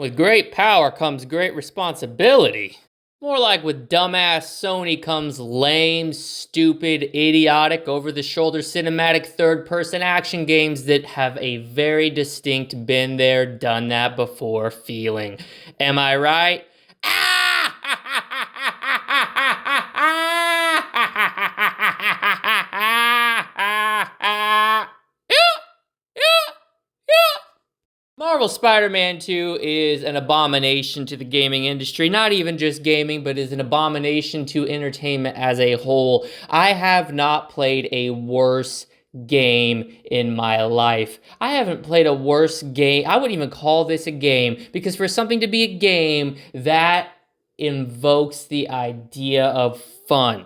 With great power comes great responsibility. More like with dumbass Sony comes lame, stupid, idiotic, over-the-shoulder cinematic third-person action games that have a very distinct been there, done that before feeling. Am I right? Marvel Spider-Man 2 is an abomination to the gaming industry. Not even just gaming, but is an abomination to entertainment as a whole. I have not played a worse game in my life. I haven't played a worse game. I wouldn't even call this a game, because for something to be a game, that invokes the idea of fun.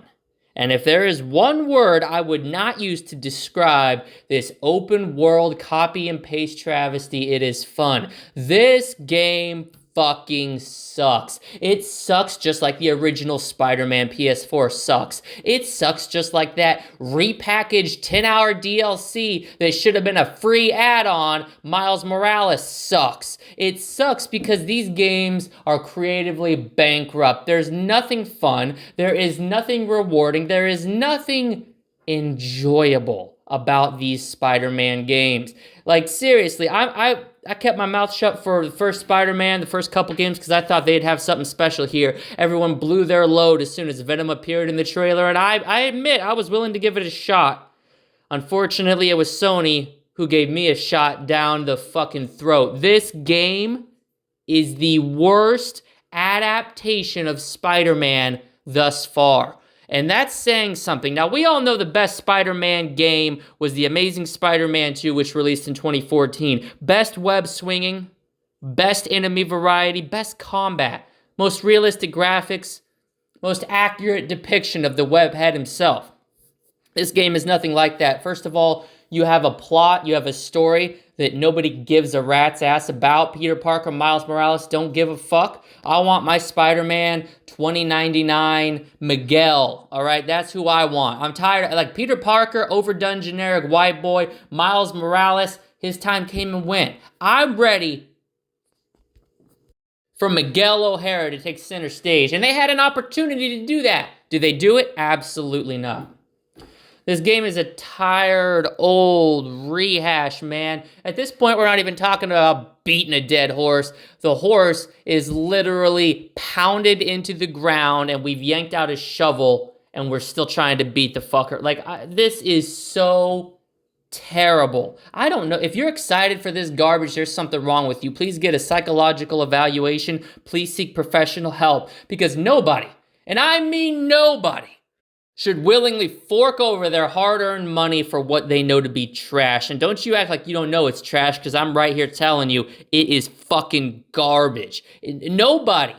And if there is one word I would not use to describe this open world copy and paste travesty, it is fun. This game fucking sucks. It sucks just like the original Spider-Man PS4 sucks. It sucks just like that repackaged 10-hour DLC that should have been a free add-on, Miles Morales, sucks. It sucks because these games are creatively bankrupt. There's nothing fun. There is nothing rewarding. There is nothing enjoyable about these Spider-Man games. Like, seriously, I kept my mouth shut for the first Spider-Man, the first couple games, because I thought they'd have something special here. Everyone blew their load as soon as Venom appeared in the trailer, and I admit, I was willing to give it a shot. Unfortunately, it was Sony who gave me a shot down the fucking throat. This game is the worst adaptation of Spider-Man thus far. And that's saying something. Now, we all know the best Spider-Man game was The Amazing Spider-Man 2, which released in 2014. Best web swinging, best enemy variety, best combat, most realistic graphics, most accurate depiction of the webhead himself. This game is nothing like that. First of all, you have a plot, you have a story that nobody gives a rat's ass about. Peter Parker, Miles Morales don't give a fuck. I want my Spider-Man 2099 Miguel, all right? That's who I want. I'm tired of, like, Peter Parker, overdone generic white boy. Miles Morales, his time came and went. I'm ready for Miguel O'Hara to take center stage, and they had an opportunity to do that. Did they do it? Absolutely not. This game is a tired, old rehash, man. At this point, we're not even talking about beating a dead horse. The horse is literally pounded into the ground, and we've yanked out a shovel, and we're still trying to beat the fucker. Like, this is so terrible. I don't know. If you're excited for this garbage, there's something wrong with you. Please get a psychological evaluation. Please seek professional help, because nobody, and I mean nobody, should willingly fork over their hard-earned money for what they know to be trash. And don't you act like you don't know it's trash, because I'm right here telling you it is fucking garbage. Nobody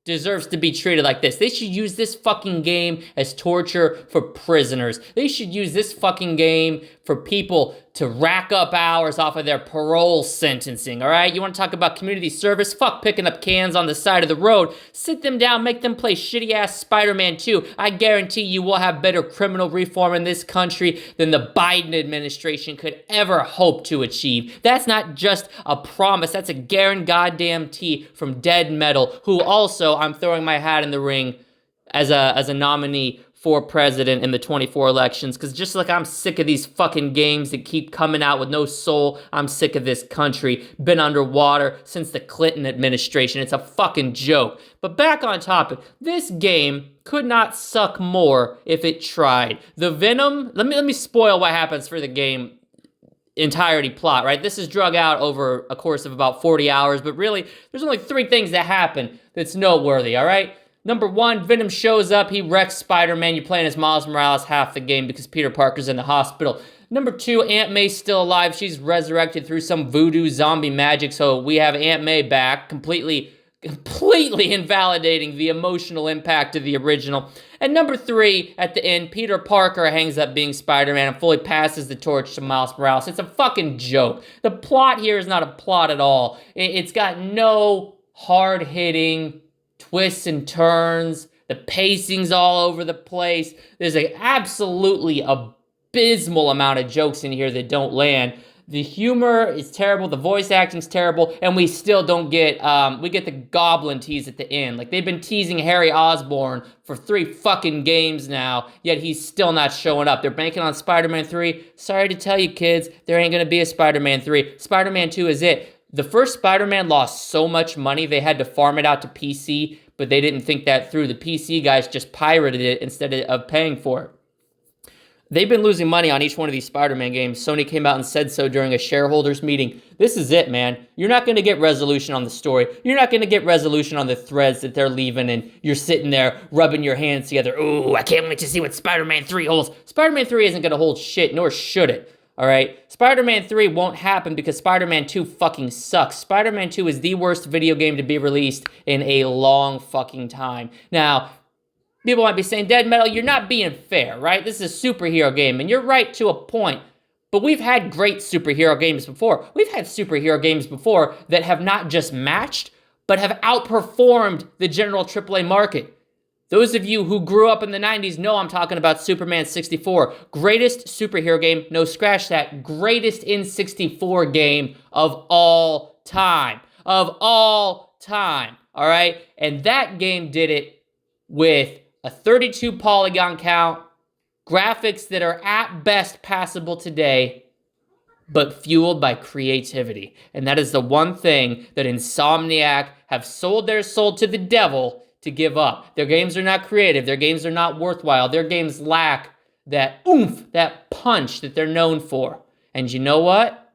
deserves to be treated like this. They should use this fucking game as torture for prisoners. They should use this fucking game for people to rack up hours off of their parole sentencing, all right? You want to talk about community service? Fuck picking up cans on the side of the road. Sit them down, make them play shitty-ass Spider-Man 2. I guarantee you will have better criminal reform in this country than the Biden administration could ever hope to achieve. That's not just a promise. That's a guarantee from Dead Metal, who also, I'm throwing my hat in the ring as a nominee for president in the 24 elections, because just like I'm sick of these fucking games that keep coming out with no soul, I'm sick of this country. Been underwater since the Clinton administration. It's a fucking joke. But back on topic, this game could not suck more if it tried. The Venom, let me spoil what happens for the game entirety plot, right? This is drug out over a course of about 40 hours, but really, there's only 3 things that happen that's noteworthy, all right? Number 1, Venom shows up, he wrecks Spider-Man, you're playing as Miles Morales half the game because Peter Parker's in the hospital. Number 2, Aunt May's still alive, she's resurrected through some voodoo zombie magic, so we have Aunt May back, completely invalidating the emotional impact of the original. And number 3, at the end, Peter Parker hangs up being Spider-Man and fully passes the torch to Miles Morales. It's a fucking joke. The plot here is not a plot at all. It's got no hard-hitting twists and turns. The pacing's all over the place. There's an absolutely abysmal amount of jokes in here that don't land. The humor is terrible, the voice acting's terrible, and we still don't get, we get the goblin tease at the end. Like, they've been teasing Harry Osborn for 3 fucking games now, yet he's still not showing up. They're banking on Spider-Man 3. Sorry to tell you, kids, there ain't gonna be a Spider-Man 3. Spider-Man 2 is it. The first Spider-Man lost so much money, they had to farm it out to PC, but they didn't think that through. The PC guys just pirated it instead of paying for it. They've been losing money on each one of these Spider-Man games. Sony came out and said so during a shareholders meeting. This is it, man. You're not going to get resolution on the story. You're not going to get resolution on the threads that they're leaving, and you're sitting there rubbing your hands together. Ooh, I can't wait to see what Spider-Man 3 holds. Spider-Man 3 isn't going to hold shit, nor should it. All right? Spider-Man 3 won't happen because Spider-Man 2 fucking sucks. Spider-Man 2 is the worst video game to be released in a long fucking time. Now, people might be saying, Dead Metal, you're not being fair, right? This is a superhero game, and you're right to a point. But we've had great superhero games before. We've had superhero games before that have not just matched, but have outperformed the general AAA market. Those of you who grew up in the 90s know I'm talking about Superman 64. Greatest superhero game, no scratch that, greatest N64 game of all time. Of all time, all right? And that game did it with a 32 polygon count, graphics that are at best passable today, but fueled by creativity. And that is the one thing that Insomniac have sold their soul to the devil to give up. Their games are not creative. Their games are not worthwhile. Their games lack that oomph, that punch that they're known for. And you know what?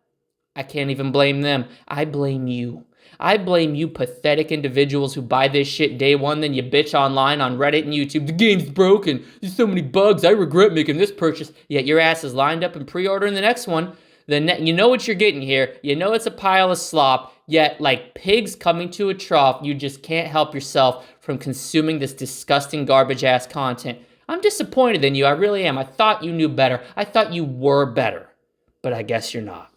I can't even blame them. I blame you. I blame you pathetic individuals who buy this shit day one, then you bitch online on Reddit and YouTube. The game's broken. There's so many bugs. I regret making this purchase. Yet your ass is lined up and pre-ordering the next one. You know what you're getting here. You know it's a pile of slop. Yet, like pigs coming to a trough, you just can't help yourself from consuming this disgusting garbage-ass content. I'm disappointed in you. I really am. I thought you knew better. I thought you were better. But I guess you're not.